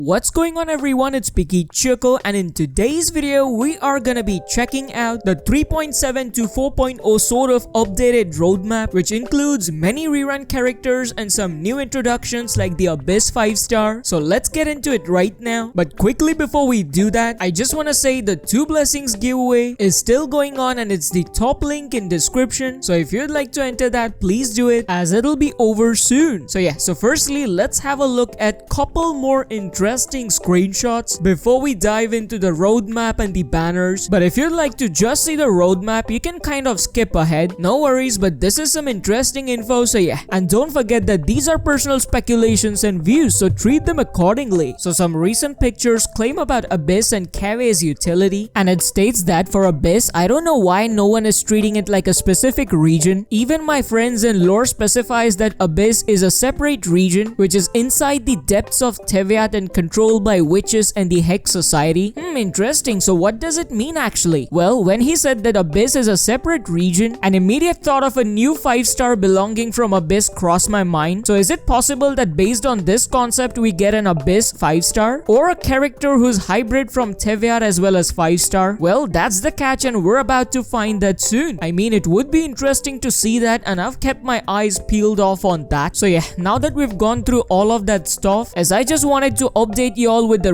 What's going on everyone, it's Picky Choco, and in today's video we are gonna be checking out the 3.7 to 4.0 sort of updated roadmap, which includes many rerun characters and some new introductions like the Abyss 5-star. So let's get into it right now. But quickly before we do that, I just wanna say the 2 blessings giveaway is still going on and it's the top link in description. So if you'd like to enter that, please do it as it'll be over soon. So firstly let's have a look at couple more interesting screenshots before we dive into the roadmap and the banners. But if you'd like to just see the roadmap, you can kind of skip ahead, no worries, but this is some interesting info. So yeah, and don't forget that these are personal speculations and views, so treat them accordingly. So some recent pictures claim about Abyss and Kawe's utility, and it states that for Abyss, I don't know why no one is treating it like a specific region. Even my friends in lore specifies that Abyss is a separate region which is inside the depths of Teviat and controlled by witches and the Hex Society. Interesting. So what does it mean actually? Well, when he said that Abyss is a separate region, an immediate thought of a new 5-star belonging from Abyss crossed my mind. So is it possible that based on this concept we get an Abyss 5-star? Or a character who's hybrid from Teviat as well as 5-star? Well, that's the catch and we're about to find that soon. I mean, it would be interesting to see that, and I've kept my eyes peeled off on that. So yeah, now that we've gone through all of that stuff, as I just wanted to update y'all with the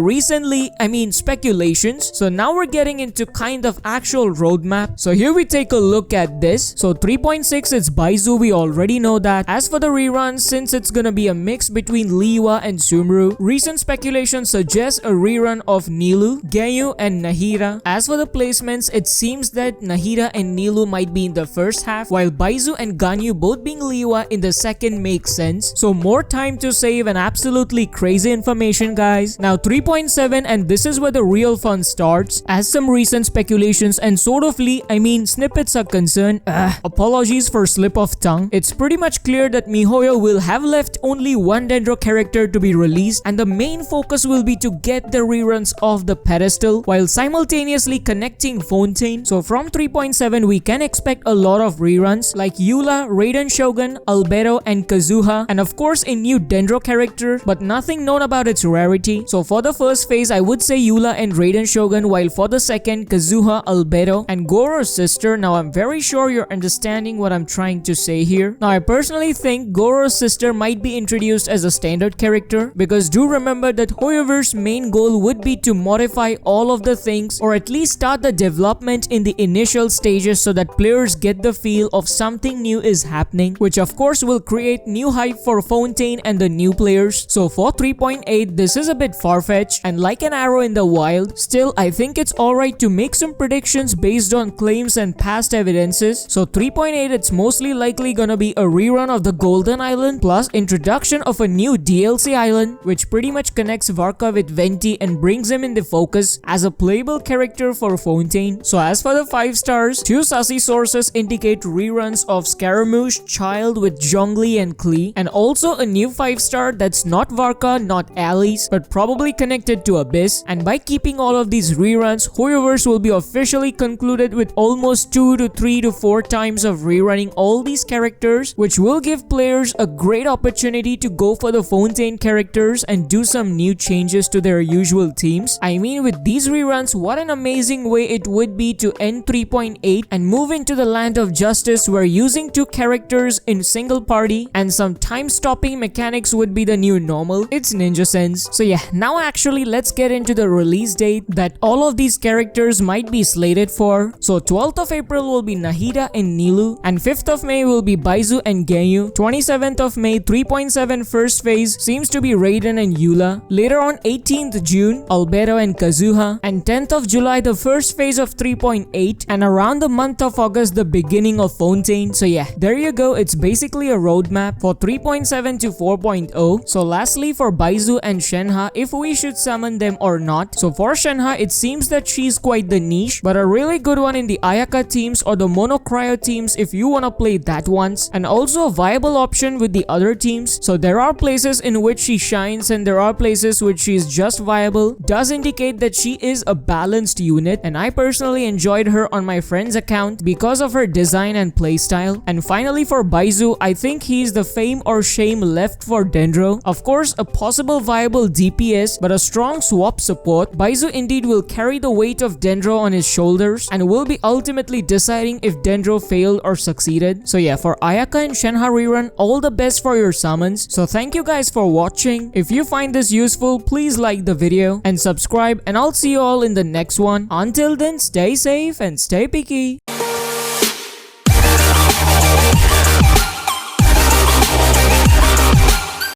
speculations. So now we're getting into kind of actual roadmap. So here we take a look at this. So 3.6 is Baizhu, we already know that. As for the reruns, since it's gonna be a mix between Liyue and Sumru, recent speculation suggests a rerun of Nilou, Ganyu and Nahida. As for the placements, it seems that Nahida and Nilou might be in the first half, while Baizhu and Ganyu both being Liyue in the second makes sense. So more time to save and absolutely crazy information, guys. Now 3.7, and this is where the real fun starts. As some recent speculations and snippets are concerned, apologies for slip of tongue, it's pretty much clear that MiHoYo will have left only one Dendro character to be released, and the main focus will be to get the reruns off the pedestal while simultaneously connecting Fontaine. So from 3.7 we can expect a lot of reruns like EULA, Raiden Shogun, Albedo and Kazuha, and of course a new Dendro character, but nothing known about its rarity. So for the first phase I would say EULA and Raiden Shogun, while for the second Kazuha, Albedo and Goro's sister. Now I'm very sure you're understanding what I'm trying to say here. Now I personally think Goro's sister might be introduced as a standard character, because do remember that Hoyover's main goal would be to modify all of the things, or at least start the development in the initial stages so that players get the feel of something new is happening, which of course will create new hype for Fontaine and the new players. So for 3.8 this is a bit far-fetched and like an arrow in the wild. Still, I think it's alright to make some predictions based on claims and past evidences. So 3.8, it's mostly likely gonna be a rerun of the Golden Island plus introduction of a new DLC island, which pretty much connects Varka with Venti and brings him in the focus as a playable character for Fontaine. So as for the 5 stars, 2 sassy sources indicate reruns of Scaramouche, Child with Zhongli and Klee, and also a new 5-star that's not Varka, not Alice, but probably connected to Abyss. And by keeping all of these reruns, Hoyoverse will be officially concluded with almost 2 to 3 to 4 times of rerunning all these characters, which will give players a great opportunity to go for the Fontaine characters and do some new changes to their usual teams. I mean, with these reruns, what an amazing way it would be to end 3.8 and move into the land of justice where using 2 characters in single party and some time-stopping mechanics would be the new normal. It's Ninja Sense. So yeah, now actually let's get into the release date that all of these characters might be slated for. So 12th of April will be Nahida and Nilou, and 5th of May will be Baizhu and Ganyu. 27th of May 3.7 first phase seems to be Raiden and EULA. Later on 18th June Albedo and Kazuha, and 10th of July the first phase of 3.8, and around the month of August the beginning of Fontaine. So yeah, there you go, it's basically a roadmap for 3.7 to 4.0. So lastly, for Baizhu and Shenhe, if we should summon them or not. So for Shenhe, it seems that she's quite the niche, but a really good one in the Ayaka teams or the Monocryo teams if you wanna play that ones, and also a viable option with the other teams. So there are places in which she shines and there are places which she's just viable. Does indicate that she is a balanced unit, and I personally enjoyed her on my friend's account because of her design and playstyle. And finally for Baizhu, I think he's the fame or shame left for Dendro. Of course, a possible viable DPS but a strong swap support, Baizhu indeed will carry the weight of Dendro on his shoulders and will be ultimately deciding if Dendro failed or succeeded. So yeah, for Ayaka and Shenhe rerun, all the best for your summons. So thank you guys for watching. If you find this useful, please like the video and subscribe, and I'll see you all in the next one. Until then, stay safe and stay picky.